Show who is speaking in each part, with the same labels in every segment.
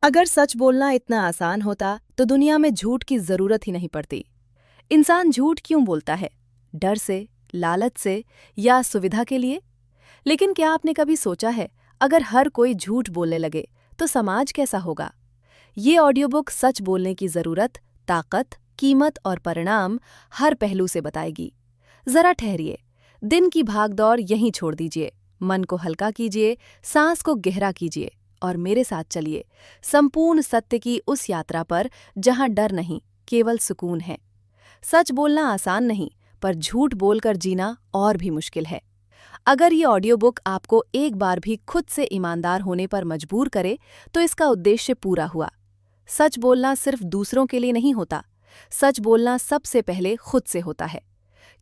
Speaker 1: अगर सच बोलना इतना आसान होता तो दुनिया में झूठ की जरूरत ही नहीं पड़ती। इंसान झूठ क्यों बोलता है? डर से, लालच से या सुविधा के लिए? लेकिन क्या आपने कभी सोचा है, अगर हर कोई झूठ बोलने लगे तो समाज कैसा होगा? ये ऑडियो बुक सच बोलने की जरूरत, ताकत, कीमत और परिणाम हर पहलू से बताएगी। जरा ठहरिए, दिन की भागदौड़ यहीं छोड़ दीजिए, मन को हल्का कीजिए, सांस को गहरा कीजिए और मेरे साथ चलिए संपूर्ण सत्य की उस यात्रा पर जहां डर नहीं, केवल सुकून है। सच बोलना आसान नहीं, पर झूठ बोलकर जीना और भी मुश्किल है। अगर ये ऑडियो बुक आपको एक बार भी खुद से ईमानदार होने पर मजबूर करे, तो इसका उद्देश्य पूरा हुआ। सच बोलना सिर्फ दूसरों के लिए नहीं होता, सच बोलना सबसे पहले खुद से होता है।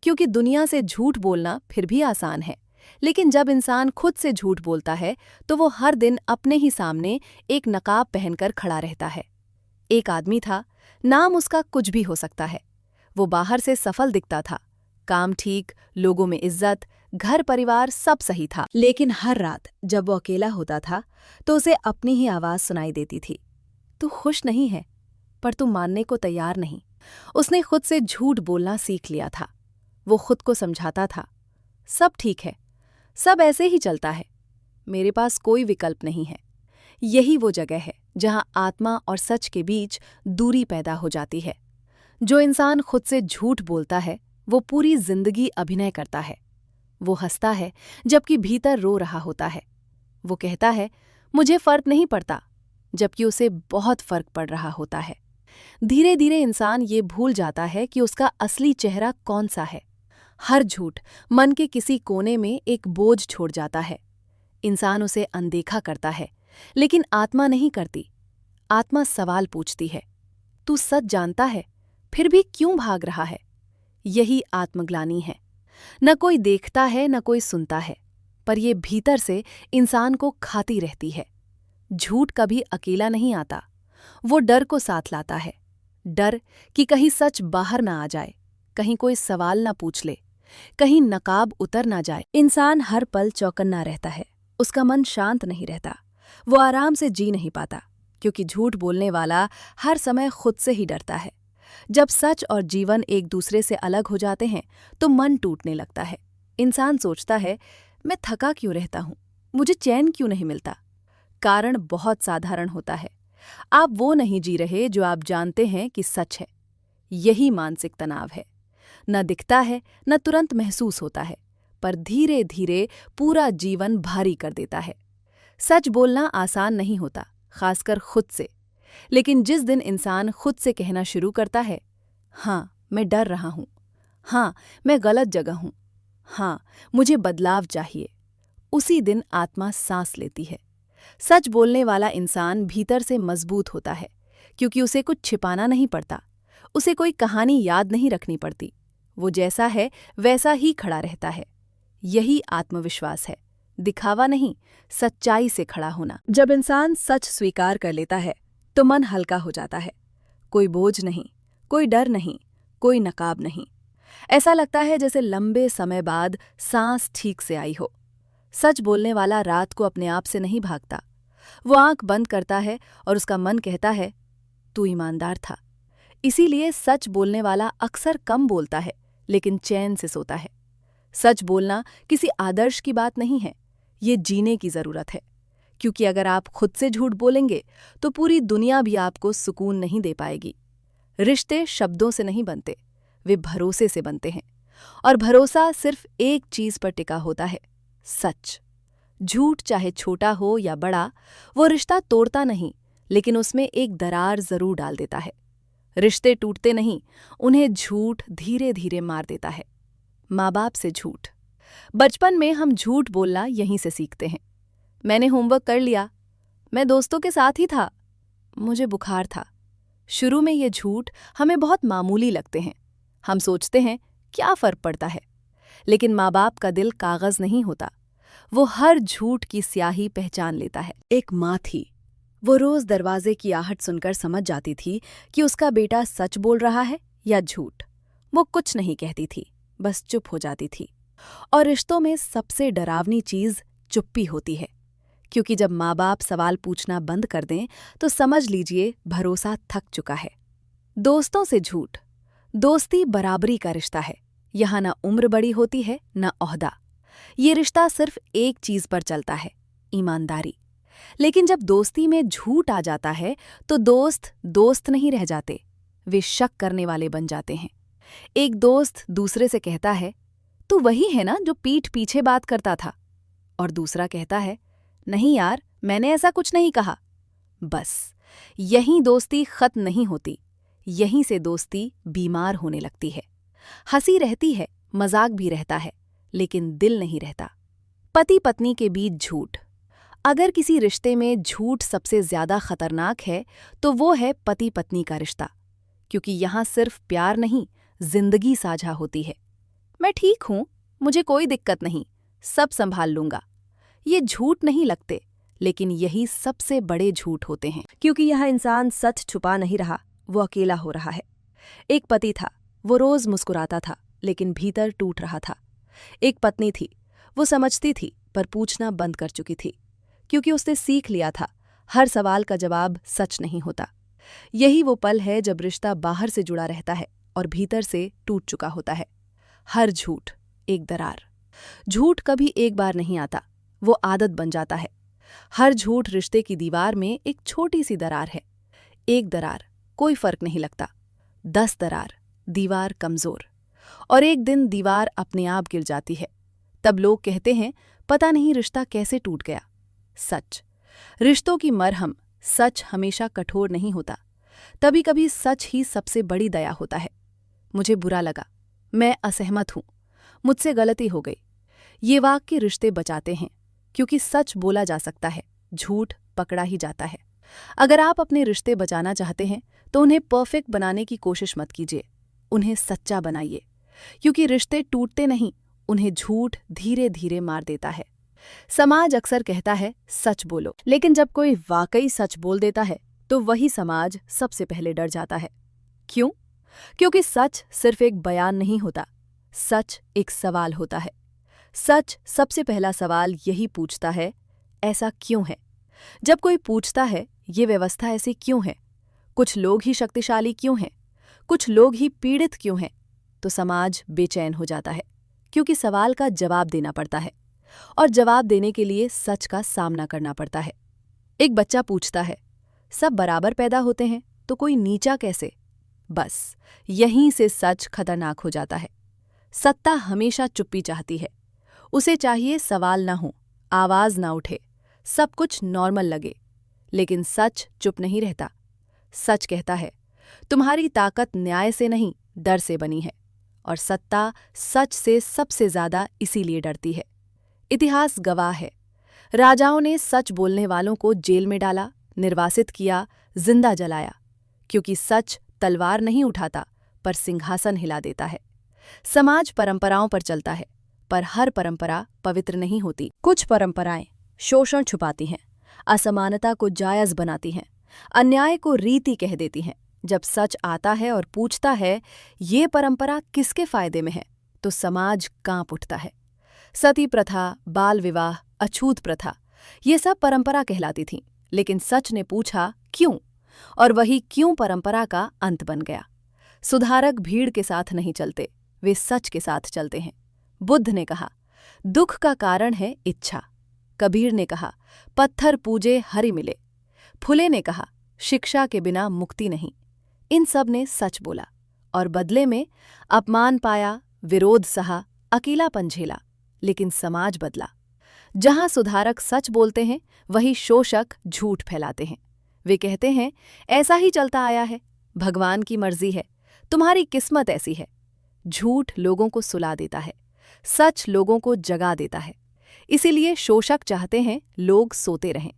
Speaker 1: क्योंकि दुनिया से झूठ बोलना फिर भी आसान है, लेकिन जब इंसान खुद से झूठ बोलता है तो वो हर दिन अपने ही सामने एक नकाब पहनकर खड़ा रहता है। एक आदमी था, नाम उसका कुछ भी हो सकता है। वो बाहर से सफल दिखता था, काम ठीक, लोगों में इज्जत, घर परिवार सब सही था। लेकिन हर रात जब वो अकेला होता था तो उसे अपनी ही आवाज सुनाई देती थी, तू खुश नहीं है, पर तू मानने को तैयार नहीं। उसने खुद से झूठ बोलना सीख लिया था। वो खुद को समझाता था, सब ठीक है, सब ऐसे ही चलता है, मेरे पास कोई विकल्प नहीं है। यही वो जगह है जहां आत्मा और सच के बीच दूरी पैदा हो जाती है। जो इंसान खुद से झूठ बोलता है वो पूरी जिंदगी अभिनय करता है। वो हंसता है जबकि भीतर रो रहा होता है। वो कहता है, मुझे फर्क नहीं पड़ता, जबकि उसे बहुत फर्क पड़ रहा होता है। धीरे धीरे इंसान ये भूल जाता है कि उसका असली चेहरा कौन सा है। हर झूठ मन के किसी कोने में एक बोझ छोड़ जाता है। इंसान उसे अनदेखा करता है, लेकिन आत्मा नहीं करती। आत्मा सवाल पूछती है, तू सच जानता है, फिर भी क्यों भाग रहा है? यही आत्मग्लानि है। न कोई देखता है, न कोई सुनता है, पर ये भीतर से इंसान को खाती रहती है। झूठ कभी अकेला नहीं आता, वो डर को साथ लाता है। डर कि कहीं सच बाहर ना आ जाए, कहीं कोई सवाल ना पूछ ले, कहीं नकाब उतर ना जाए। इंसान हर पल चौकन्ना रहता है, उसका मन शांत नहीं रहता, वो आराम से जी नहीं पाता, क्योंकि झूठ बोलने वाला हर समय खुद से ही डरता है। जब सच और जीवन एक दूसरे से अलग हो जाते हैं तो मन टूटने लगता है। इंसान सोचता है, मैं थका क्यों रहता हूं, मुझे चैन क्यों नहीं मिलता? कारण बहुत साधारण होता है, आप वो नहीं जी रहे जो आप जानते हैं कि सच है। यही मानसिक तनाव है। न दिखता है, न तुरंत महसूस होता है, पर धीरे धीरे पूरा जीवन भारी कर देता है। सच बोलना आसान नहीं होता, खासकर खुद से। लेकिन जिस दिन इंसान खुद से कहना शुरू करता है, हाँ मैं डर रहा हूँ, हाँ मैं गलत जगह हूँ, हाँ मुझे बदलाव चाहिए, उसी दिन आत्मा सांस लेती है। सच बोलने वाला इंसान भीतर से मजबूत होता है, क्योंकि उसे कुछ छिपाना नहीं पड़ता, उसे कोई कहानी याद नहीं रखनी पड़ती। वो जैसा है वैसा ही खड़ा रहता है। यही आत्मविश्वास है, दिखावा नहीं, सच्चाई से खड़ा होना। जब इंसान सच स्वीकार कर लेता है तो मन हल्का हो जाता है। कोई बोझ नहीं, कोई डर नहीं, कोई नकाब नहीं। ऐसा लगता है जैसे लंबे समय बाद सांस ठीक से आई हो। सच बोलने वाला रात को अपने आप से नहीं भागता। वो आंख बंद करता है और उसका मन कहता है, तू ईमानदार था। इसीलिए सच बोलने वाला अक्सर कम बोलता है, लेकिन चैन से सोता है। सच बोलना किसी आदर्श की बात नहीं है, ये जीने की जरूरत है। क्योंकि अगर आप खुद से झूठ बोलेंगे तो पूरी दुनिया भी आपको सुकून नहीं दे पाएगी। रिश्ते शब्दों से नहीं बनते, वे भरोसे से बनते हैं। और भरोसा सिर्फ एक चीज पर टिका होता है, सच। झूठ चाहे छोटा हो या बड़ा, वो रिश्ता तोड़ता नहीं, लेकिन उसमें एक दरार जरूर डाल देता है। रिश्ते टूटते नहीं, उन्हें झूठ धीरे धीरे मार देता है। माँ बाप से झूठ। बचपन में हम झूठ बोलना यहीं से सीखते हैं। मैंने होमवर्क कर लिया, मैं दोस्तों के साथ ही था, मुझे बुखार था। शुरू में ये झूठ हमें बहुत मामूली लगते हैं। हम सोचते हैं, क्या फर्क पड़ता है? लेकिन माँ बाप का दिल कागज नहीं होता, वो हर झूठ की स्याही पहचान लेता है। एक माँ थी, वो रोज दरवाजे की आहट सुनकर समझ जाती थी कि उसका बेटा सच बोल रहा है या झूठ। वो कुछ नहीं कहती थी, बस चुप हो जाती थी। और रिश्तों में सबसे डरावनी चीज चुप्पी होती है, क्योंकि जब माँ बाप सवाल पूछना बंद कर दें तो समझ लीजिए भरोसा थक चुका है। दोस्तों से झूठ। दोस्ती बराबरी का रिश्ता है। यहाँ न उम्र बड़ी होती है न ओहदा। ये रिश्ता सिर्फ एक चीज पर चलता है, ईमानदारी। लेकिन जब दोस्ती में झूठ आ जाता है तो दोस्त दोस्त नहीं रह जाते, वे शक करने वाले बन जाते हैं। एक दोस्त दूसरे से कहता है, तू वही है ना जो पीठ पीछे बात करता था? और दूसरा कहता है, नहीं यार, मैंने ऐसा कुछ नहीं कहा। बस यहीं दोस्ती खत्म नहीं होती, यहीं से दोस्ती बीमार होने लगती है। हंसी रहती है, मजाक भी रहता है, लेकिन दिल नहीं रहता। पति पत्नी के बीच झूठ। अगर किसी रिश्ते में झूठ सबसे ज्यादा खतरनाक है तो वो है पति पत्नी का रिश्ता, क्योंकि यहाँ सिर्फ प्यार नहीं, जिंदगी साझा होती है। मैं ठीक हूं, मुझे कोई दिक्कत नहीं, सब संभाल लूंगा। ये झूठ नहीं लगते, लेकिन यही सबसे बड़े झूठ होते हैं, क्योंकि यह इंसान सच छुपा नहीं रहा, वो अकेला हो रहा है। एक पति था, वो रोज मुस्कुराता था, लेकिन भीतर टूट रहा था। एक पत्नी थी, वो समझती थी पर पूछना बंद कर चुकी थी, क्योंकि उसने सीख लिया था हर सवाल का जवाब सच नहीं होता। यही वो पल है जब रिश्ता बाहर से जुड़ा रहता है और भीतर से टूट चुका होता है। हर झूठ एक दरार। झूठ कभी एक बार नहीं आता, वो आदत बन जाता है। हर झूठ रिश्ते की दीवार में एक छोटी सी दरार है। एक दरार, कोई फर्क नहीं लगता। 10 दरार, दीवार कमजोर। और एक दिन दीवार अपने आप गिर जाती है। तब लोग कहते हैं, पता नहीं रिश्ता कैसे टूट गया। सच। रिश्तों की मरहम, सच हमेशा कठोर नहीं होता। कभी कभी सच ही सबसे बड़ी दया होता है। मुझे बुरा लगा, मैं असहमत हूं, मुझसे गलती हो गई। ये वाक्य रिश्ते बचाते हैं, क्योंकि सच बोला जा सकता है, झूठ पकड़ा ही जाता है। अगर आप अपने रिश्ते बचाना चाहते हैं तो उन्हें परफेक्ट बनाने की कोशिश मत कीजिए, उन्हें सच्चा बनाइए, क्योंकि रिश्ते टूटते नहीं, उन्हें झूठ धीरे धीरे मार देता है। समाज अक्सर कहता है सच बोलो, लेकिन जब कोई वाकई सच बोल देता है तो वही समाज सबसे पहले डर जाता है। क्यों? क्योंकि सच सिर्फ एक बयान नहीं होता, सच एक सवाल होता है। सच सबसे पहला सवाल यही पूछता है, ऐसा क्यों है? जब कोई पूछता है, ये व्यवस्था ऐसी क्यों है? कुछ लोग ही शक्तिशाली क्यों हैं? कुछ लोग ही पीड़ित क्यों हैं? तो समाज बेचैन हो जाता है, क्योंकि सवाल का जवाब देना पड़ता है, और जवाब देने के लिए सच का सामना करना पड़ता है। एक बच्चा पूछता है, सब बराबर पैदा होते हैं तो कोई नीचा कैसे? बस यहीं से सच खतरनाक हो जाता है। सत्ता हमेशा चुप्पी चाहती है। उसे चाहिए सवाल ना हो, आवाज ना उठे, सब कुछ नॉर्मल लगे। लेकिन सच चुप नहीं रहता। सच कहता है, तुम्हारी ताकत न्याय से नहीं, डर से बनी है। और सत्ता सच से सबसे ज्यादा इसीलिए डरती है। इतिहास गवाह है, राजाओं ने सच बोलने वालों को जेल में डाला, निर्वासित किया, जिंदा जलाया, क्योंकि सच तलवार नहीं उठाता पर सिंहासन हिला देता है। समाज परंपराओं पर चलता है, पर हर परंपरा पवित्र नहीं होती। कुछ परंपराएं शोषण छुपाती हैं, असमानता को जायज बनाती हैं, अन्याय को रीति कह देती हैं। जब सच आता है और पूछता है, ये परंपरा किसके फायदे में है, तो समाज कांप उठता है। सती प्रथा, बाल विवाह, अछूत प्रथा, ये सब परंपरा कहलाती थीं, लेकिन सच ने पूछा क्यों, और वही क्यों परंपरा का अंत बन गया। सुधारक भीड़ के साथ नहीं चलते, वे सच के साथ चलते हैं। बुद्ध ने कहा, दुख का कारण है इच्छा। कबीर ने कहा, पत्थर पूजे हरि मिले। फुले ने कहा, शिक्षा के बिना मुक्ति नहीं। इन सब ने सच बोला, और बदले में अपमान पाया, विरोध सहा, अकेलापन झेला। लेकिन समाज बदला। जहां सुधारक सच बोलते हैं, वही शोषक झूठ फैलाते हैं। वे कहते हैं, ऐसा ही चलता आया है, भगवान की मर्जी है, तुम्हारी किस्मत ऐसी है। झूठ लोगों को सुला देता है, सच लोगों को जगा देता है। इसीलिए शोषक चाहते हैं लोग सोते रहें।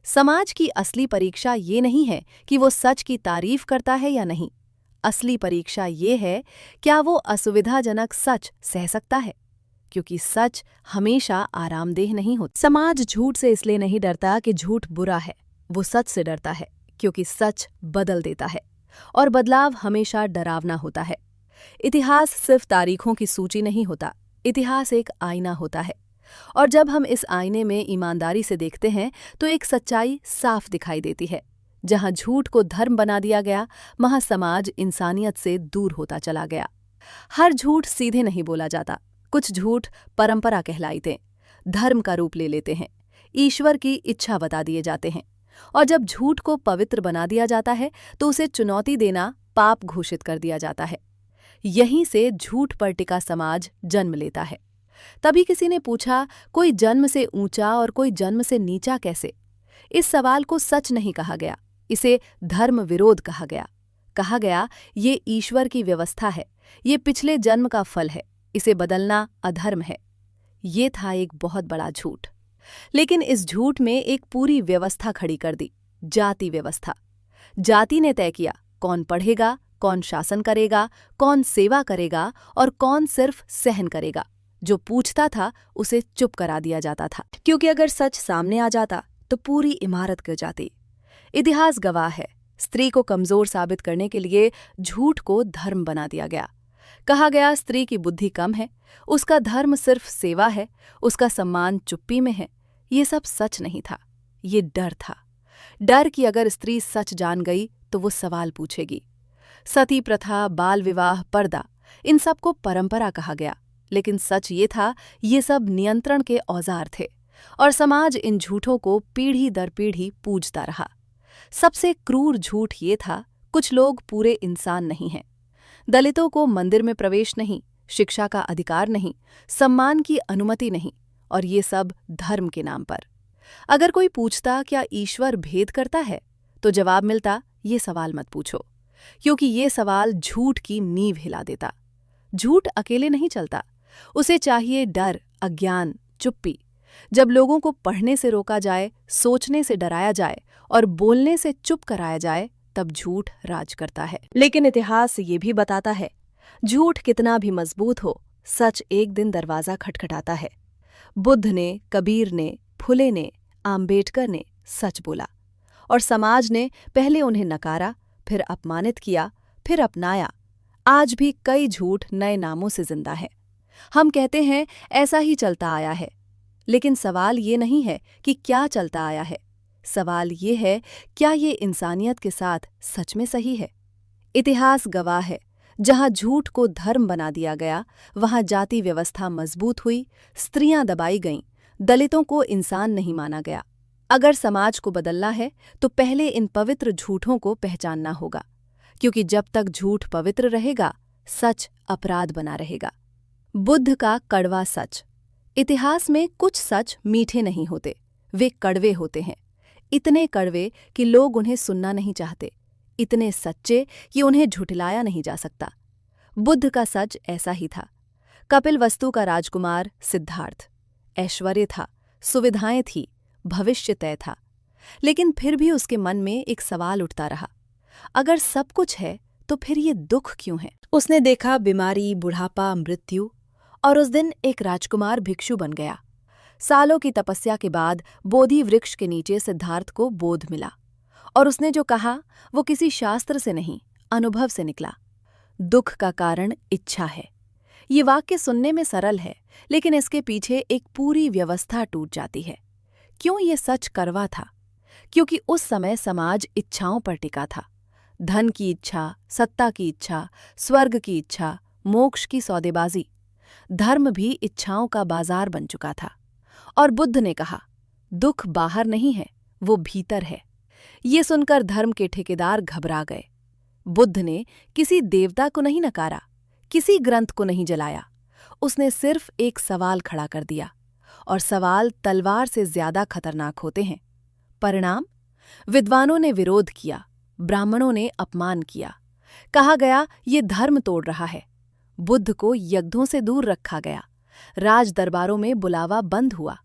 Speaker 1: समाज की असली परीक्षा ये नहीं है कि वो सच की तारीफ करता है या नहीं। असली परीक्षा ये है, क्या वो असुविधाजनक सच सह सकता है, क्योंकि सच हमेशा आरामदेह नहीं होता। समाज झूठ से इसलिए नहीं डरता कि झूठ बुरा है, वो सच से डरता है क्योंकि सच बदल देता है, और बदलाव हमेशा डरावना होता है। इतिहास सिर्फ तारीखों की सूची नहीं होता, इतिहास एक आईना होता है। और जब हम इस आईने में ईमानदारी से देखते हैं तो एक सच्चाई साफ दिखाई देती है। जहां झूठ को धर्म बना दिया गया, वहां समाज इंसानियत से दूर होता चला गया। हर झूठ सीधे नहीं बोला जाता। कुछ झूठ परंपरा कहलाते, धर्म का रूप ले लेते हैं, ईश्वर की इच्छा बता दिए जाते हैं। और जब झूठ को पवित्र बना दिया जाता है तो उसे चुनौती देना पाप घोषित कर दिया जाता है। यहीं से झूठ पर टिका समाज जन्म लेता है। तभी किसी ने पूछा, कोई जन्म से ऊंचा और कोई जन्म से नीचा कैसे? इस सवाल को सच नहीं कहा गया, इसे धर्म विरोध कहा गया। कहा गया, ये ईश्वर की व्यवस्था है, ये पिछले जन्म का फल है, इसे बदलना अधर्म है। ये था एक बहुत बड़ा झूठ। लेकिन इस झूठ में एक पूरी व्यवस्था खड़ी कर दी, जाति व्यवस्था। जाति ने तय किया कौन पढ़ेगा, कौन शासन करेगा, कौन सेवा करेगा और कौन सिर्फ सहन करेगा। जो पूछता था उसे चुप करा दिया जाता था, क्योंकि अगर सच सामने आ जाता तो पूरी इमारत गिर जाती। इतिहास गवाह है, स्त्री को कमजोर साबित करने के लिए झूठ को धर्म बना दिया गया। कहा गया, स्त्री की बुद्धि कम है, उसका धर्म सिर्फ सेवा है, उसका सम्मान चुप्पी में है। ये सब सच नहीं था, ये डर था। डर कि अगर स्त्री सच जान गई तो वो सवाल पूछेगी। सती प्रथा, बाल विवाह, पर्दा, इन सब को परंपरा कहा गया। लेकिन सच ये था, ये सब नियंत्रण के औजार थे और समाज इन झूठों को पीढ़ी दर पीढ़ी पूजता रहा। सबसे क्रूर झूठ ये था, कुछ लोग पूरे इंसान नहीं हैं। दलितों को मंदिर में प्रवेश नहीं, शिक्षा का अधिकार नहीं, सम्मान की अनुमति नहीं, और ये सब धर्म के नाम पर। अगर कोई पूछता क्या ईश्वर भेद करता है, तो जवाब मिलता, ये सवाल मत पूछो, क्योंकि ये सवाल झूठ की नींव हिला देता। झूठ अकेले नहीं चलता, उसे चाहिए डर, अज्ञान, चुप्पी। जब लोगों को पढ़ने से रोका जाए, सोचने से डराया जाए और बोलने से चुप कराया जाए, तब झूठ राज करता है। लेकिन इतिहास ये भी बताता है, झूठ कितना भी मजबूत हो, सच एक दिन दरवाजा खटखटाता है। बुद्ध ने, कबीर ने, फुले ने, आम्बेडकर ने सच बोला, और समाज ने पहले उन्हें नकारा, फिर अपमानित किया, फिर अपनाया। आज भी कई झूठ नए नामों से जिंदा है। हम कहते हैं ऐसा ही चलता आया है, लेकिन सवाल ये नहीं है कि क्या चलता आया है, सवाल ये है क्या ये इंसानियत के साथ सच में सही है। इतिहास गवाह है, जहां झूठ को धर्म बना दिया गया, वहां जाति व्यवस्था मजबूत हुई, स्त्रियां दबाई गईं, दलितों को इंसान नहीं माना गया। अगर समाज को बदलना है तो पहले इन पवित्र झूठों को पहचानना होगा, क्योंकि जब तक झूठ पवित्र रहेगा, सच अपराध बना रहेगा। बुद्ध का कड़वा सच। इतिहास में कुछ सच मीठे नहीं होते, वे कड़वे होते हैं। इतने कड़वे कि लोग उन्हें सुनना नहीं चाहते, इतने सच्चे कि उन्हें झुठलाया नहीं जा सकता। बुद्ध का सच ऐसा ही था। कपिलवस्तु का राजकुमार सिद्धार्थ, ऐश्वर्य था, सुविधाएं थी, भविष्य तय था, लेकिन फिर भी उसके मन में एक सवाल उठता रहा, अगर सब कुछ है तो फिर ये दुख क्यों है? उसने देखा बीमारी, बुढ़ापा, मृत्यु, और उस दिन एक राजकुमार भिक्षु बन गया। सालों की तपस्या के बाद बोधि वृक्ष के नीचे सिद्धार्थ को बोध मिला, और उसने जो कहा वो किसी शास्त्र से नहीं, अनुभव से निकला। दुख का कारण इच्छा है। ये वाक्य सुनने में सरल है, लेकिन इसके पीछे एक पूरी व्यवस्था टूट जाती है। क्यों ये सच कड़वा था? क्योंकि उस समय समाज इच्छाओं पर टिका था। धन की इच्छा, सत्ता की इच्छा, स्वर्ग की इच्छा, मोक्ष की सौदेबाजी। धर्म भी इच्छाओं का बाजार बन चुका था। और बुद्ध ने कहा, दुख बाहर नहीं है, वो भीतर है। ये सुनकर धर्म के ठेकेदार घबरा गए। बुद्ध ने किसी देवता को नहीं नकारा, किसी ग्रंथ को नहीं जलाया। उसने सिर्फ एक सवाल खड़ा कर दिया, और सवाल तलवार से ज्यादा खतरनाक होते हैं। परिणाम? विद्वानों ने विरोध किया, ब्राह्मणों ने अपमान किया। कहा गया ये धर्म तोड़ रहा है। बुद्ध को यज्ञों से दूर रखा गया। राज दरबारों में बुलावा बंद हुआ।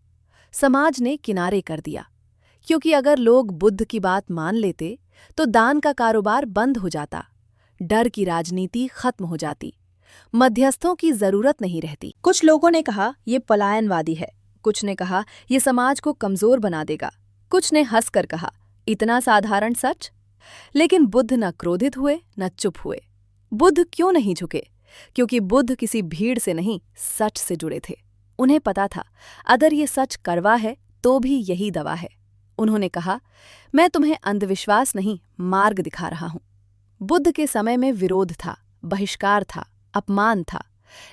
Speaker 1: समाज ने किनारे कर दिया, क्योंकि अगर लोग बुद्ध की बात मान लेते तो दान का कारोबार बंद हो जाता, डर की राजनीति खत्म हो जाती, मध्यस्थों की जरूरत नहीं रहती। कुछ लोगों ने कहा ये पलायनवादी है, कुछ ने कहा ये समाज को कमजोर बना देगा, कुछ ने हंसकर कहा इतना साधारण सच। लेकिन बुद्ध न क्रोधित हुए न चुप हुए। बुद्ध क्यों नहीं झुके? क्योंकि बुद्ध किसी भीड़ से नहीं, सच से जुड़े थे। उन्हें पता था, अगर ये सच कड़वा है तो भी यही दवा है। उन्होंने कहा, मैं तुम्हें अंधविश्वास नहीं, मार्ग दिखा रहा हूं। बुद्ध के समय में विरोध था, बहिष्कार था, अपमान था,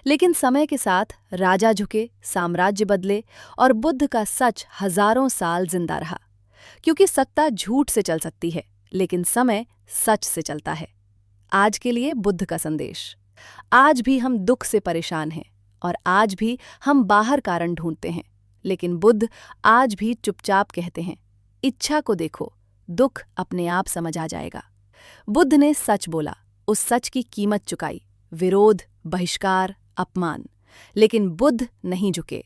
Speaker 1: लेकिन समय के साथ राजा झुके, साम्राज्य बदले और बुद्ध का सच हजारों साल जिंदा रहा। क्योंकि सत्ता झूठ से चल सकती है, लेकिन समय सच से चलता है। आज के लिए बुद्ध का संदेश। आज भी हम दुख से परेशान हैं और आज भी हम बाहर कारण ढूंढते हैं, लेकिन बुद्ध आज भी चुपचाप कहते हैं, इच्छा को देखो, दुख अपने आप समझ आ जाएगा। बुद्ध ने सच बोला, उस सच की कीमत चुकाई, विरोध, बहिष्कार, अपमान, लेकिन बुद्ध नहीं झुके,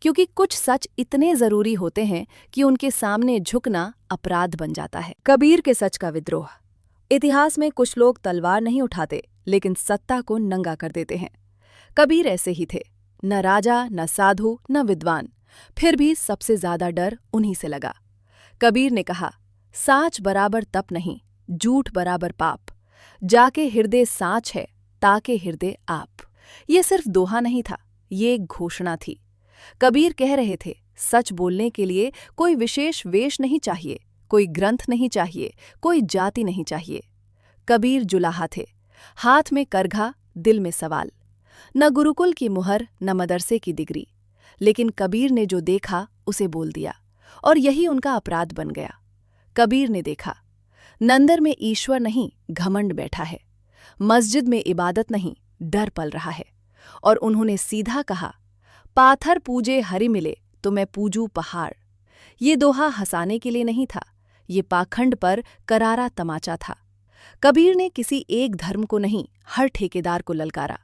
Speaker 1: क्योंकि कुछ सच इतने जरूरी होते हैं कि उनके सामने झुकना अपराध बन जाता है। कबीर के सच का विद्रोह। इतिहास में कुछ लोग तलवार नहीं उठाते, लेकिन सत्ता को नंगा कर देते हैं। कबीर ऐसे ही थे, न राजा, न साधु, न विद्वान, फिर भी सबसे ज्यादा डर उन्हीं से लगा। कबीर ने कहा, साच बराबर तप नहीं, झूठ बराबर पाप, जाके हृदय साच है, ताके हृदय आप। ये सिर्फ दोहा नहीं था, ये एक घोषणा थी। कबीर कह रहे थे, सच बोलने के लिए कोई विशेष वेश नहीं चाहिए, कोई ग्रंथ नहीं चाहिए, कोई जाति नहीं चाहिए। कबीर जुलाहा थे, हाथ में करघा, दिल में सवाल। न गुरुकुल की मुहर, न मदरसे की डिग्री, लेकिन कबीर ने जो देखा उसे बोल दिया, और यही उनका अपराध बन गया। कबीर ने देखा, नंदर में ईश्वर नहीं, घमंड बैठा है, मस्जिद में इबादत नहीं, डर पल रहा है। और उन्होंने सीधा कहा, पाथर पूजे हरि मिले तो मैं पूजू पहाड़। ये दोहा हंसाने के लिए नहीं था, ये पाखंड पर करारा तमाचा था। कबीर ने किसी एक धर्म को नहीं, हर ठेकेदार को ललकारा।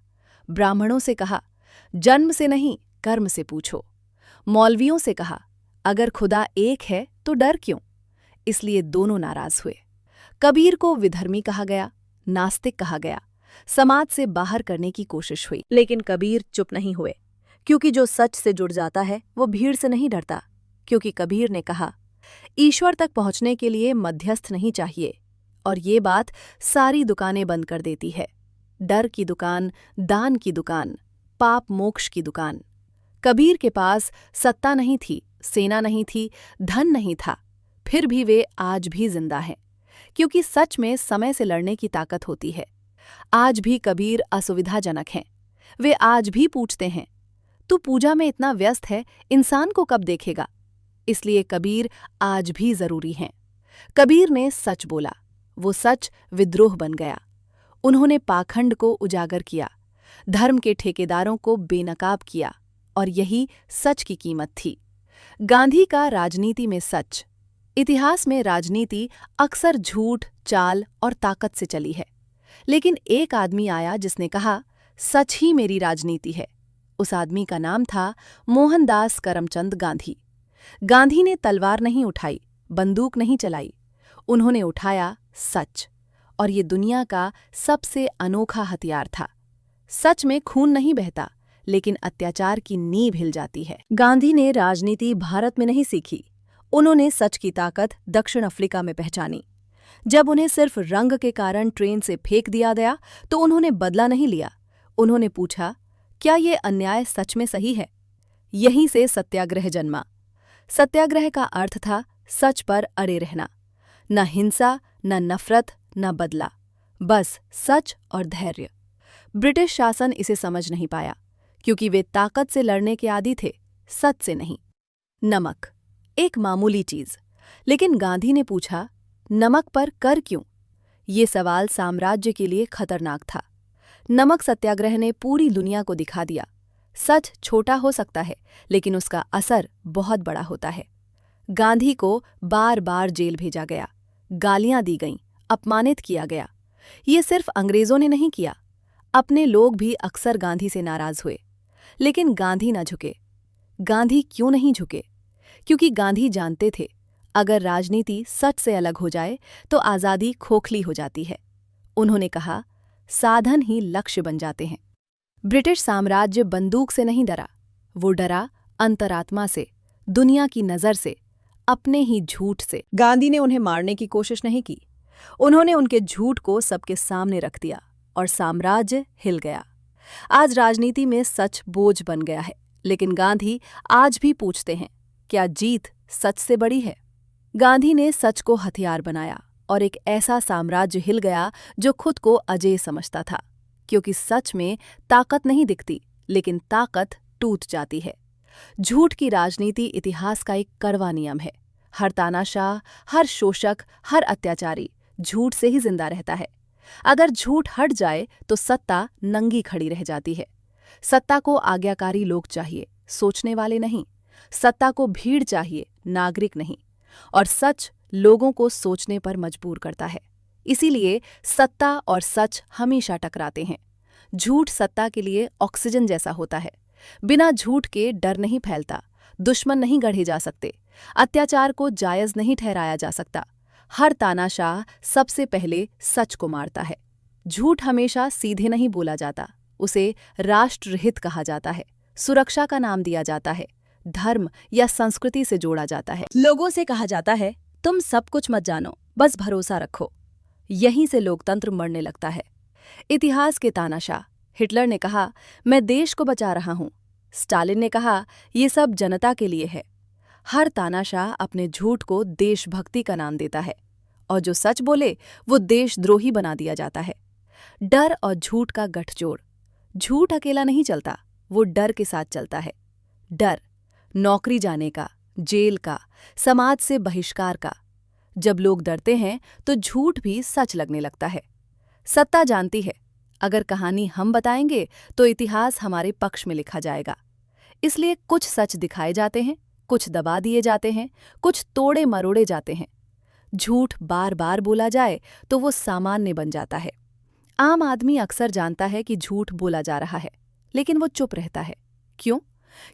Speaker 1: ब्राह्मणों से कहा, जन्म से नहीं, कर्म से पूछो। मौलवियों से कहा, अगर खुदा एक है तो डर क्यों? इसलिए दोनों नाराज हुए। कबीर को विधर्मी कहा गया, नास्तिक कहा गया, समाज से बाहर करने की कोशिश हुई, लेकिन कबीर चुप नहीं हुए, क्योंकि जो सच से जुड़ जाता है वो भीड़ से नहीं डरता। क्योंकि कबीर ने कहा, ईश्वर तक पहुंचने के लिए मध्यस्थ नहीं चाहिए, और ये बात सारी दुकानें बंद कर देती है। डर की दुकान, दान की दुकान, पाप मोक्ष की दुकान। कबीर के पास सत्ता नहीं थी, सेना नहीं थी, धन नहीं था, फिर भी वे आज भी जिंदा हैं, क्योंकि सच में समय से लड़ने की ताकत होती है। आज भी कबीर असुविधाजनक हैं। वे आज भी पूछते हैं, तू पूजा में इतना व्यस्त है, इंसान को कब देखेगा? इसलिए कबीर आज भी जरूरी हैं। कबीर ने सच बोला, वो सच विद्रोह बन गया। उन्होंने पाखंड को उजागर किया, धर्म के ठेकेदारों को बेनकाब किया, और यही सच की कीमत थी। गांधी का राजनीति में सच। इतिहास में राजनीति अक्सर झूठ, चाल और ताकत से चली है, लेकिन एक आदमी आया जिसने कहा, सच ही मेरी राजनीति है। उस आदमी का नाम था मोहनदास करमचंद गांधी। गांधी ने तलवार नहीं उठाई, बंदूक नहीं चलाई, उन्होंने उठाया सच, और ये दुनिया का सबसे अनोखा हथियार था। सच में खून नहीं बहता, लेकिन अत्याचार की नींव हिल जाती है। गांधी ने राजनीति भारत में नहीं सीखी, उन्होंने सच की ताकत दक्षिण अफ्रीका में पहचानी। जब उन्हें सिर्फ रंग के कारण ट्रेन से फेंक दिया गया तो उन्होंने बदला नहीं लिया, उन्होंने पूछा, क्या ये अन्याय सच में सही है? यहीं से सत्याग्रह जन्मा। सत्याग्रह का अर्थ था सच पर अड़े रहना, न हिंसा, न नफरत, न बदला, बस सच और धैर्य। ब्रिटिश शासन इसे समझ नहीं पाया, क्योंकि वे ताकत से लड़ने के आदी थे, सच से नहीं। नमक, एक मामूली चीज, लेकिन गांधी ने पूछा, नमक पर कर क्यों? ये सवाल साम्राज्य के लिए खतरनाक था। नमक सत्याग्रह ने पूरी दुनिया को दिखा दिया, सच छोटा हो सकता है, लेकिन उसका असर बहुत बड़ा होता है। गांधी को बार बार जेल भेजा गया, गालियां दी गईं, अपमानित किया गया। ये सिर्फ अंग्रेजों ने नहीं किया, अपने लोग भी अक्सर गांधी से नाराज हुए, लेकिन गांधी न झुके। गांधी क्यों नहीं झुके? क्योंकि गांधी जानते थे, अगर राजनीति सच से अलग हो जाए तो आज़ादी खोखली हो जाती है। उन्होंने कहा, साधन ही लक्ष्य बन जाते हैं। ब्रिटिश साम्राज्य बंदूक से नहीं डरा, वो डरा अंतरात्मा से, दुनिया की नज़र से, अपने ही झूठ से। गांधी ने उन्हें मारने की कोशिश नहीं की, उन्होंने उनके झूठ को सबके सामने रख दिया और साम्राज्य हिल गया। आज राजनीति में सच बोझ बन गया है, लेकिन गांधी आज भी पूछते हैं, क्या जीत सच से बड़ी है? गांधी ने सच को हथियार बनाया और एक ऐसा साम्राज्य हिल गया जो खुद को अजेय समझता था, क्योंकि सच में ताकत नहीं दिखती, लेकिन ताकत टूट जाती है। झूठ की राजनीति इतिहास का एक कड़वा नियम है। हर तानाशाह, हर शोषक, हर अत्याचारी झूठ से ही जिंदा रहता है। अगर झूठ हट जाए तो सत्ता नंगी खड़ी रह जाती है। सत्ता को आज्ञाकारी लोग चाहिए, सोचने वाले नहीं। सत्ता को भीड़ चाहिए, नागरिक नहीं। और सच लोगों को सोचने पर मजबूर करता है। इसीलिए सत्ता और सच हमेशा टकराते हैं। झूठ सत्ता के लिए ऑक्सीजन जैसा होता है। बिना झूठ के डर नहीं फैलता, दुश्मन नहीं गढ़े जा सकते, अत्याचार को जायज नहीं ठहराया जा सकता। हर तानाशाह सबसे पहले सच को मारता है। झूठ हमेशा सीधे नहीं बोला जाता, उसे राष्ट्रहित कहा जाता है, सुरक्षा का नाम दिया जाता है, धर्म या संस्कृति से जोड़ा जाता है। लोगों से कहा जाता है, तुम सब कुछ मत जानो, बस भरोसा रखो। यहीं से लोकतंत्र मरने लगता है। इतिहास के तानाशाह, हिटलर ने कहा, मैं देश को बचा रहा हूं। स्टालिन ने कहा, ये सब जनता के लिए है। हर तानाशाह अपने झूठ को देशभक्ति का नाम देता है, और जो सच बोले वो देशद्रोही बना दिया जाता है। डर और झूठ का गठजोड़। झूठ अकेला नहीं चलता, वो डर के साथ चलता है। डर, नौकरी जाने का, जेल का, समाज से बहिष्कार का। जब लोग डरते हैं तो झूठ भी सच लगने लगता है। सत्ता जानती है, अगर कहानी हम बताएंगे तो इतिहास हमारे पक्ष में लिखा जाएगा। इसलिए कुछ सच दिखाए जाते हैं, कुछ दबा दिए जाते हैं, कुछ तोड़े मरोड़े जाते हैं। झूठ बार बार बोला जाए तो वो सामान्य बन जाता है। आम आदमी अक्सर जानता है कि झूठ बोला जा रहा है, लेकिन वो चुप रहता है। क्यों?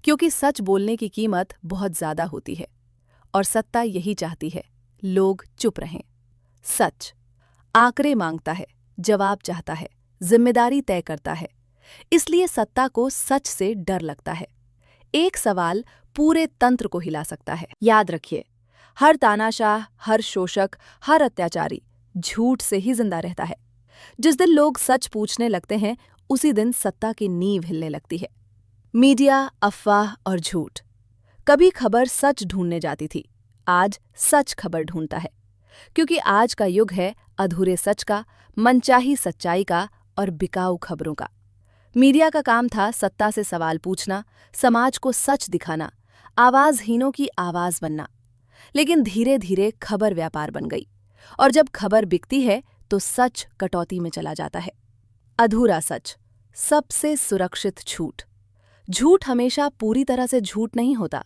Speaker 1: क्योंकि सच बोलने की कीमत बहुत ज्यादा होती है, और सत्ता यही चाहती है, लोग चुप रहें। सच आंकड़े मांगता है, जवाब चाहता है, जिम्मेदारी तय करता है। इसलिए सत्ता को सच से डर लगता है। एक सवाल पूरे तंत्र को हिला सकता है। याद रखिए, हर तानाशाह, हर शोषक, हर अत्याचारी झूठ से ही जिंदा रहता है। जिस दिन लोग सच पूछने लगते हैं, उसी दिन सत्ता की नींव हिलने लगती है। मीडिया, अफवाह और झूठ। कभी खबर सच ढूंढने जाती थी, आज सच खबर ढूंढता है। क्योंकि आज का युग है अधूरे सच का, मनचाही सच्चाई का और बिकाऊ खबरों का। मीडिया का काम था सत्ता से सवाल पूछना, समाज को सच दिखाना, आवाजहीनों की आवाज बनना। लेकिन धीरे धीरे खबर व्यापार बन गई, और जब खबर बिकती है तो सच कटौती में चला जाता है। अधूरा सच, सबसे सुरक्षित झूठ। झूठ हमेशा पूरी तरह से झूठ नहीं होता,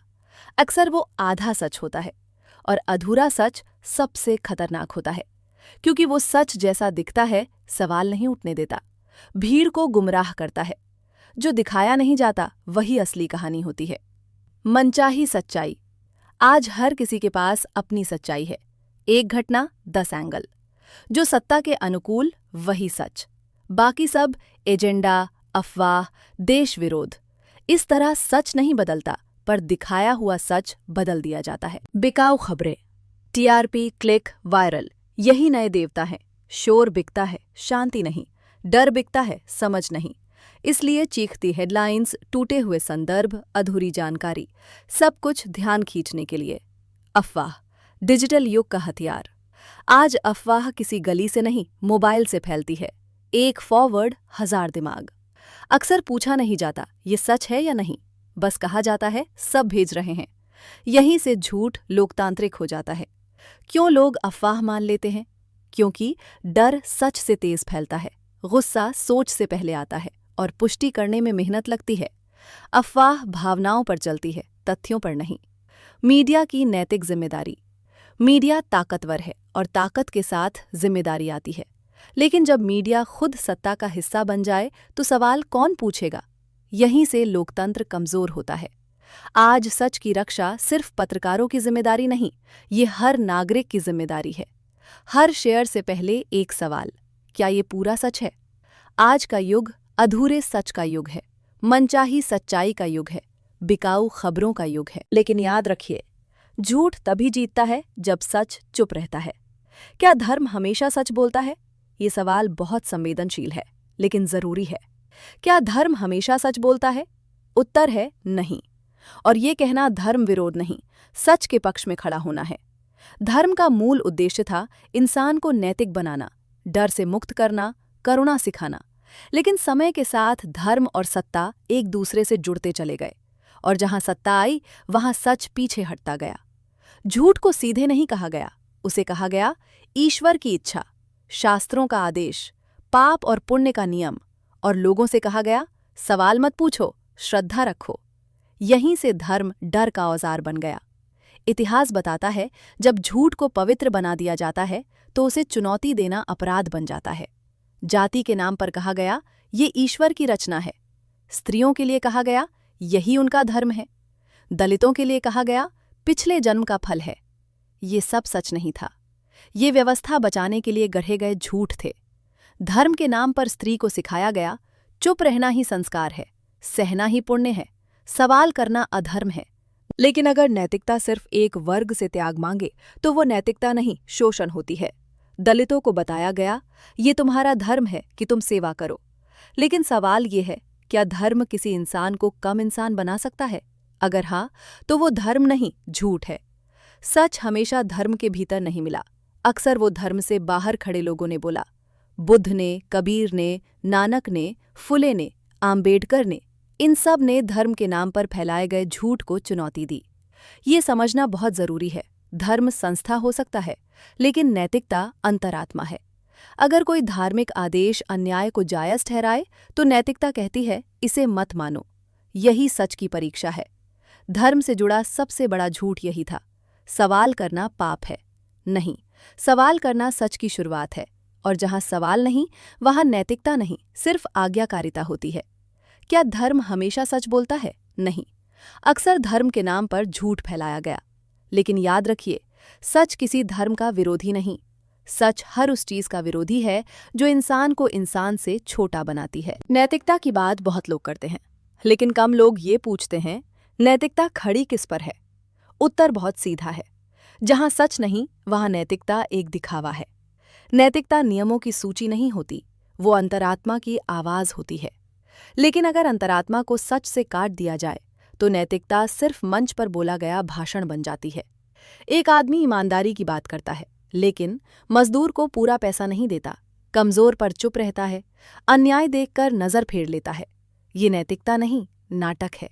Speaker 1: अक्सर वो आधा सच होता है। और अधूरा सच सबसे खतरनाक होता है, क्योंकि वो सच जैसा दिखता है, सवाल नहीं उठने देता, भीड़ को गुमराह करता है। जो दिखाया नहीं जाता वही असली कहानी होती है। मनचाही सच्चाई। आज हर किसी के पास अपनी सच्चाई है, एक घटना 10 एंगल। जो सत्ता के अनुकूल वही सच, बाकी सब एजेंडा, अफवाह, देश विरोध। इस तरह सच नहीं बदलता, पर दिखाया हुआ सच बदल दिया जाता है। बिकाऊ खबरें, टीआरपी, क्लिक, वायरल, यही नए देवता हैं। शोर बिकता है, शांति नहीं। डर बिकता है, समझ नहीं। इसलिए चीखती हेडलाइंस, टूटे हुए संदर्भ, अधूरी जानकारी, सब कुछ ध्यान खींचने के लिए। अफवाह, डिजिटल युग का हथियार। आज अफवाह किसी गली से नहीं, मोबाइल से फैलती है। एक फॉरवर्ड, 1000 दिमाग। अक्सर पूछा नहीं जाता ये सच है या नहीं, बस कहा जाता है सब भेज रहे हैं। यहीं से झूठ लोकतांत्रिक हो जाता है। क्यों लोग अफवाह मान लेते हैं? क्योंकि डर सच से तेज फैलता है, गुस्सा सोच से पहले आता है, और पुष्टि करने में मेहनत लगती है। अफवाह भावनाओं पर चलती है, तथ्यों पर नहीं। मीडिया की नैतिक जिम्मेदारी। मीडिया ताकतवर है, और ताकत के साथ जिम्मेदारी आती है। लेकिन जब मीडिया खुद सत्ता का हिस्सा बन जाए तो सवाल कौन पूछेगा? यहीं से लोकतंत्र कमजोर होता है। आज सच की रक्षा सिर्फ पत्रकारों की जिम्मेदारी नहीं, ये हर नागरिक की जिम्मेदारी है। हर शेयर से पहले एक सवाल, क्या ये पूरा सच है? आज का युग अधूरे सच का युग है, मनचाही सच्चाई का युग है, बिकाऊ खबरों का युग है। लेकिन याद रखिए, झूठ तभी जीतता है जब सच चुप रहता है। क्या धर्म हमेशा सच बोलता है? ये सवाल बहुत संवेदनशील है, लेकिन जरूरी है। क्या धर्म हमेशा सच बोलता है? उत्तर है नहीं। और ये कहना धर्म विरोध नहीं, सच के पक्ष में खड़ा होना है। धर्म का मूल उद्देश्य था इंसान को नैतिक बनाना, डर से मुक्त करना, करुणा सिखाना। लेकिन समय के साथ धर्म और सत्ता एक दूसरे से जुड़ते चले गए, और जहां सत्ता आई वहां सच पीछे हटता गया। झूठ को सीधे नहीं कहा गया, उसे कहा गया ईश्वर की इच्छा, शास्त्रों का आदेश, पाप और पुण्य का नियम। और लोगों से कहा गया सवाल मत पूछो, श्रद्धा रखो। यहीं से धर्म डर का औजार बन गया। इतिहास बताता है जब झूठ को पवित्र बना दिया जाता है तो उसे चुनौती देना अपराध बन जाता है। जाति के नाम पर कहा गया ये ईश्वर की रचना है। स्त्रियों के लिए कहा गया यही उनका धर्म है। दलितों के लिए कहा गया पिछले जन्म का फल है। ये सब सच नहीं था, ये व्यवस्था बचाने के लिए गढ़े गए झूठ थे। धर्म के नाम पर स्त्री को सिखाया गया चुप रहना ही संस्कार है, सहना ही पुण्य है, सवाल करना अधर्म है। लेकिन अगर नैतिकता सिर्फ एक वर्ग से त्याग मांगे तो वो नैतिकता नहीं, शोषण होती है। दलितों को बताया गया ये तुम्हारा धर्म है कि तुम सेवा करो। लेकिन सवाल ये है, क्या धर्म किसी इंसान को कम इंसान बना सकता है? अगर हाँ, तो वो धर्म नहीं, झूठ है। सच हमेशा धर्म के भीतर नहीं मिला, अक्सर वो धर्म से बाहर खड़े लोगों ने बोला। बुद्ध ने, कबीर ने, नानक ने, फुले ने, आम्बेडकर ने, इन सब ने धर्म के नाम पर फैलाए गए झूठ को चुनौती दी। ये समझना बहुत जरूरी है, धर्म संस्था हो सकता है, लेकिन नैतिकता अंतरात्मा है। अगर कोई धार्मिक आदेश अन्याय को जायज ठहराए तो नैतिकता कहती है इसे मत मानो। यही सच की परीक्षा है। धर्म से जुड़ा सबसे बड़ा झूठ यही था, सवाल करना पाप है। नहीं, सवाल करना सच की शुरुआत है। और जहां सवाल नहीं वहां नैतिकता नहीं, सिर्फ आज्ञाकारिता होती है। क्या धर्म हमेशा सच बोलता है? नहीं, अक्सर धर्म के नाम पर झूठ फैलाया गया। लेकिन याद रखिए, सच किसी धर्म का विरोधी नहीं, सच हर उस चीज का विरोधी है जो इंसान को इंसान से छोटा बनाती है। नैतिकता की बात बहुत लोग करते हैं, लेकिन कम लोग ये पूछते हैं नैतिकता खड़ी किस पर है? उत्तर बहुत सीधा है, जहां सच नहीं वहां नैतिकता एक दिखावा है। नैतिकता नियमों की सूची नहीं होती, वो अंतरात्मा की आवाज होती है। लेकिन अगर अंतरात्मा को सच से काट दिया जाए तो नैतिकता सिर्फ मंच पर बोला गया भाषण बन जाती है। एक आदमी ईमानदारी की बात करता है, लेकिन मजदूर को पूरा पैसा नहीं देता, कमजोर पर चुप रहता है, अन्याय देखकर नजर फेर लेता है। ये नैतिकता नहीं, नाटक है।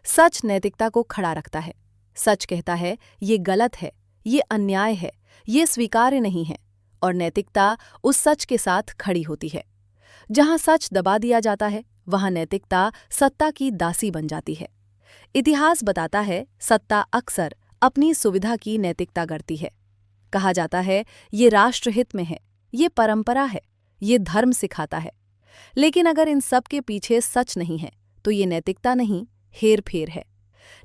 Speaker 1: सच नैतिकता को खड़ा रखता है। सच कहता है ये गलत है, ये अन्याय है, ये स्वीकार्य नहीं है। और नैतिकता उस सच के साथ खड़ी होती है। जहां सच दबा दिया जाता है वहां नैतिकता सत्ता की दासी बन जाती है। इतिहास बताता है सत्ता अक्सर अपनी सुविधा की नैतिकता गढ़ती है। कहा जाता है ये राष्ट्रहित में है, ये परंपरा है, ये धर्म सिखाता है। लेकिन अगर इन सब के पीछे सच नहीं है तो ये नैतिकता नहीं, हेर-फेर है।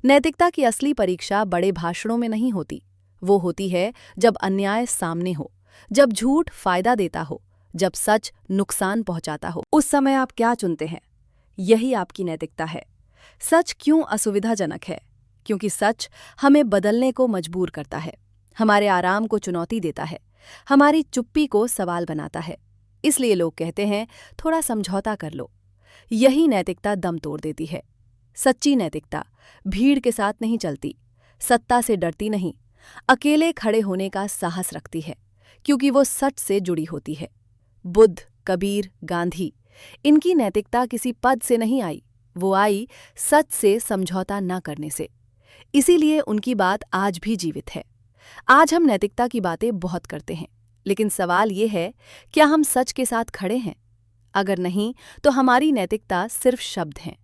Speaker 1: नैतिकता की असली परीक्षा बड़े भाषणों में नहीं होती, वो होती है जब अन्याय सामने हो, जब झूठ फायदा देता हो, जब सच नुकसान पहुंचाता हो। उस समय आप क्या चुनते हैं? यही आपकी नैतिकता है। सच क्यों असुविधाजनक है? क्योंकि सच हमें बदलने को मजबूर करता है, हमारे आराम को चुनौती देता है, हमारी चुप्पी को सवाल बनाता है। इसलिए लोग कहते हैं थोड़ा समझौता कर लो। यही नैतिकता दम तोड़ देती है। सच्ची नैतिकता भीड़ के साथ नहीं चलती, सत्ता से डरती नहीं, अकेले खड़े होने का साहस रखती है, क्योंकि वो सच से जुड़ी होती है। बुद्ध, कबीर, गांधी, इनकी नैतिकता किसी पद से नहीं आई, वो आई सच से समझौता न करने से। इसीलिए उनकी बात आज भी जीवित है। आज हम नैतिकता की बातें बहुत करते हैं, लेकिन सवाल ये है क्या हम सच के साथ खड़े हैं? अगर नहीं तो हमारी नैतिकता सिर्फ शब्द हैं।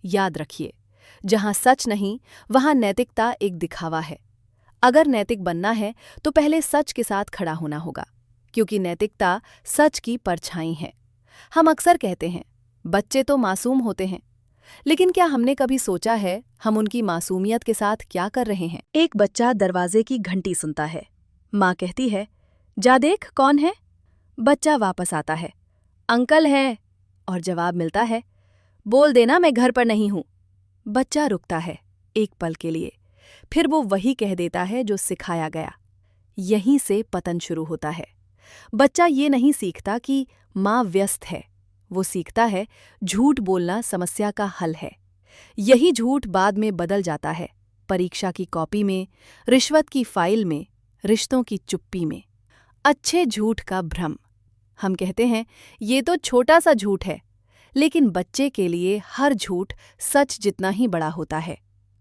Speaker 1: याद रखिए, जहां सच नहीं वहां नैतिकता एक दिखावा है। अगर नैतिक बनना है तो पहले सच के साथ खड़ा होना होगा, क्योंकि नैतिकता सच की परछाई है। हम अक्सर कहते हैं बच्चे तो मासूम होते हैं, लेकिन क्या हमने कभी सोचा है हम उनकी मासूमियत के साथ क्या कर रहे हैं? एक बच्चा दरवाजे की घंटी सुनता है। माँ कहती है जा देख कौन है। बच्चा वापस आता है, अंकल हैं, और जवाब मिलता है बोल देना मैं घर पर नहीं हूं। बच्चा रुकता है एक पल के लिए, फिर वो वही कह देता है जो सिखाया गया। यहीं से पतन शुरू होता है। बच्चा ये नहीं सीखता कि माँ व्यस्त है, वो सीखता है झूठ बोलना समस्या का हल है। यही झूठ बाद में बदल जाता है, परीक्षा की कॉपी में, रिश्वत की फाइल में, रिश्तों की चुप्पी में। अच्छे झूठ का भ्रम। हम कहते हैं ये तो छोटा सा झूठ है, लेकिन बच्चे के लिए हर झूठ सच जितना ही बड़ा होता है।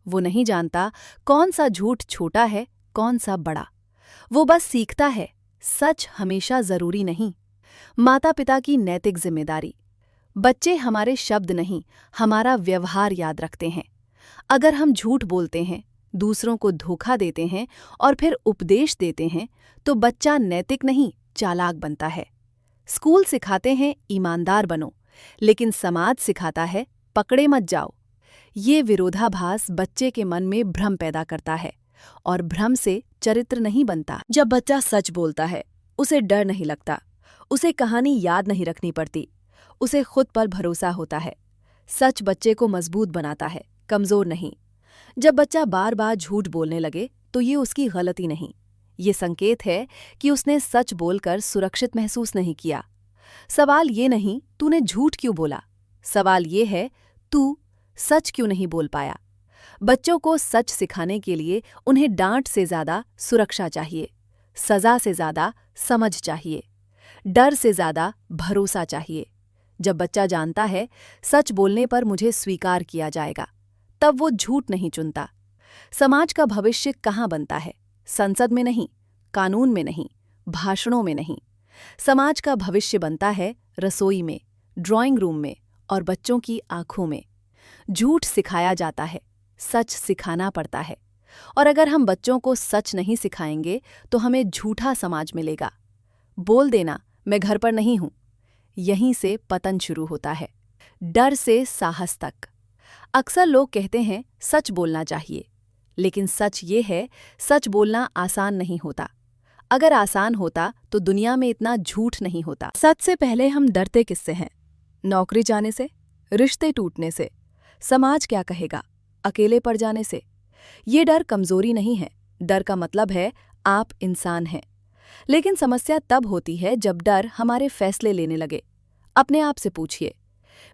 Speaker 1: वो नहीं जानता कौन सा झूठ छोटा है, कौन सा बड़ा। वो बस सीखता है, सच हमेशा जरूरी नहीं। माता पिता की नैतिक जिम्मेदारी। बच्चे हमारे शब्द नहीं, हमारा व्यवहार याद रखते हैं। अगर हम झूठ बोलते हैं, दूसरों को धोखा देते हैं और फिर उपदेश देते हैं, तो बच्चा नैतिक नहीं, चालाक बनता है। स्कूल सिखाते हैं ईमानदार बनो, लेकिन समाज सिखाता है पकड़े मत जाओ। ये विरोधाभास बच्चे के मन में भ्रम पैदा करता है, और भ्रम से चरित्र नहीं बनता। जब बच्चा सच बोलता है, उसे डर नहीं लगता, उसे कहानी याद नहीं रखनी पड़ती, उसे खुद पर भरोसा होता है। सच बच्चे को मजबूत बनाता है, कमजोर नहीं। जब बच्चा बार बार झूठ बोलने लगे तो ये उसकी गलती नहीं, ये संकेत है कि उसने सच बोलकर सुरक्षित महसूस नहीं किया। सवाल ये नहीं तूने झूठ क्यों बोला, सवाल ये है तू सच क्यों नहीं बोल पाया। बच्चों को सच सिखाने के लिए उन्हें डांट से ज्यादा सुरक्षा चाहिए, सजा से ज्यादा समझ चाहिए, डर से ज्यादा भरोसा चाहिए। जब बच्चा जानता है सच बोलने पर मुझे स्वीकार किया जाएगा, तब वो झूठ नहीं चुनता। समाज का भविष्य कहाँ बनता है? संसद में नहीं, कानून में नहीं, भाषणों में नहीं। समाज का भविष्य बनता है रसोई में, ड्राइंग रूम में और बच्चों की आंखों में। झूठ सिखाया जाता है, सच सिखाना पड़ता है। और अगर हम बच्चों को सच नहीं सिखाएंगे तो हमें झूठा समाज मिलेगा। बोल देना मैं घर पर नहीं हूं, यहीं से पतन शुरू होता है। डर से साहस तक। अक्सर लोग कहते हैं सच बोलना चाहिए, लेकिन सच ये है सच बोलना आसान नहीं होता। अगर आसान होता तो दुनिया में इतना झूठ नहीं होता। सच से पहले हम डरते किससे हैं? नौकरी जाने से, रिश्ते टूटने से, समाज क्या कहेगा, अकेले पड़ जाने से। ये डर कमजोरी नहीं है, डर का मतलब है आप इंसान हैं। लेकिन समस्या तब होती है जब डर हमारे फैसले लेने लगे। अपने आप से पूछिए,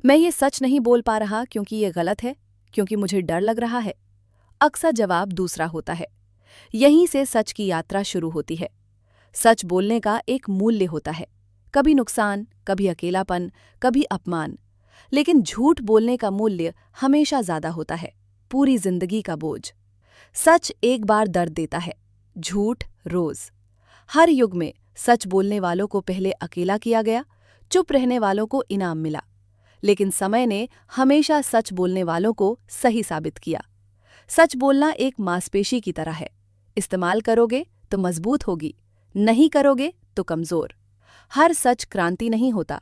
Speaker 1: मैं ये सच नहीं बोल पा रहा क्योंकि ये गलत है, क्योंकि मुझे डर लग रहा है? अक्सर जवाब दूसरा होता है। यहीं से सच की यात्रा शुरू होती है। सच बोलने का एक मूल्य होता है, कभी नुकसान, कभी अकेलापन, कभी अपमान। लेकिन झूठ बोलने का मूल्य हमेशा ज्यादा होता है, पूरी जिंदगी का बोझ। सच एक बार दर्द देता है, झूठ रोज। हर युग में सच बोलने वालों को पहले अकेला किया गया, चुप रहने वालों को इनाम मिला। लेकिन समय ने हमेशा सच बोलने वालों को सही साबित किया। सच बोलना एक मांसपेशी की तरह है, इस्तेमाल करोगे तो मजबूत होगी, नहीं करोगे तो कमजोर। हर सच क्रांति नहीं होता।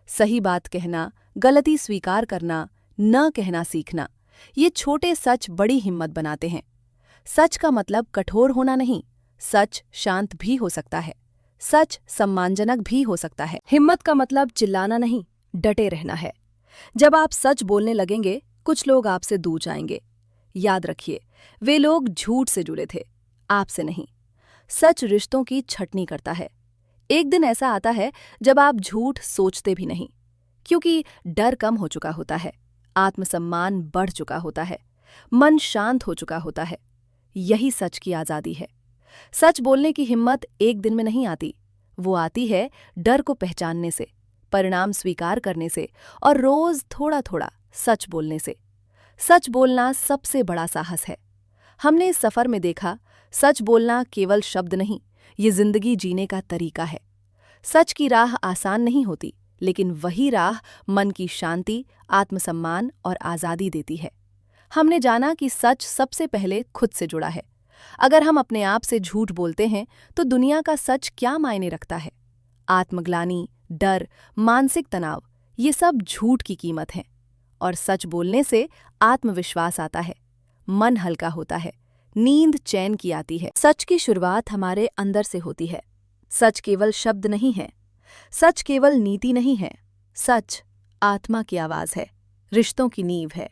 Speaker 1: सही बात कहना, गलती स्वीकार करना, न कहना सीखना, ये छोटे सच बड़ी हिम्मत बनाते हैं। सच का मतलब कठोर होना नहीं, सच शांत भी हो सकता है, सच सम्मानजनक भी हो सकता है। हिम्मत का मतलब चिल्लाना नहीं, डटे रहना है। जब आप सच बोलने लगेंगे, कुछ लोग आपसे दूर जाएंगे। याद रखिए, वे लोग झूठ से जुड़े थे, आपसे नहीं। सच रिश्तों की छटनी करता है। एक दिन ऐसा आता है जब आप झूठ सोचते भी नहीं, क्योंकि डर कम हो चुका होता है, आत्मसम्मान बढ़ चुका होता है, मन शांत हो चुका होता है। यही सच की आज़ादी है। सच बोलने की हिम्मत एक दिन में नहीं आती, वो आती है डर को पहचानने से, परिणाम स्वीकार करने से और रोज थोड़ा थोड़ा सच बोलने से। सच बोलना सबसे बड़ा साहस है। हमने इस सफर में देखा, सच बोलना केवल शब्द नहीं, ये जिंदगी जीने का तरीका है। सच की राह आसान नहीं होती, लेकिन वही राह मन की शांति, आत्मसम्मान और आज़ादी देती है। हमने जाना कि सच सबसे पहले खुद से जुड़ा है। अगर हम अपने आप से झूठ बोलते हैं तो दुनिया का सच क्या मायने रखता है? आत्मग्लानि, डर, मानसिक तनाव, ये सब झूठ की कीमत है। और सच बोलने से आत्मविश्वास आता है, मन हल्का होता है, नींद चैन की आती है। सच की शुरुआत हमारे अंदर से होती है। सच केवल शब्द नहीं है, सच केवल नीति नहीं है, सच आत्मा की आवाज है, रिश्तों की नींव है,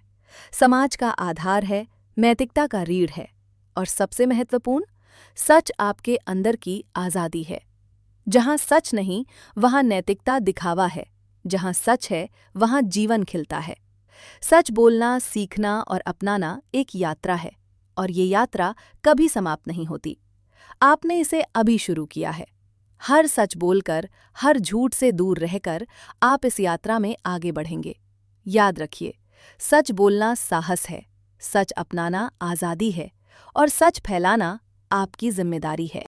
Speaker 1: समाज का आधार है, नैतिकता का रीढ़ है और सबसे महत्वपूर्ण, सच आपके अंदर की आज़ादी है। जहाँ सच नहीं, वहाँ नैतिकता दिखावा है, जहाँ सच है, वहाँ जीवन खिलता है। सच बोलना, सीखना और अपनाना एक यात्रा है, और ये यात्रा कभी समाप्त नहीं होती। आपने इसे अभी शुरू किया है। हर सच बोलकर, हर झूठ से दूर रहकर आप इस यात्रा में आगे बढ़ेंगे। याद रखिए, सच बोलना साहस है, सच अपनाना आज़ादी है, और सच फैलाना आपकी जिम्मेदारी है।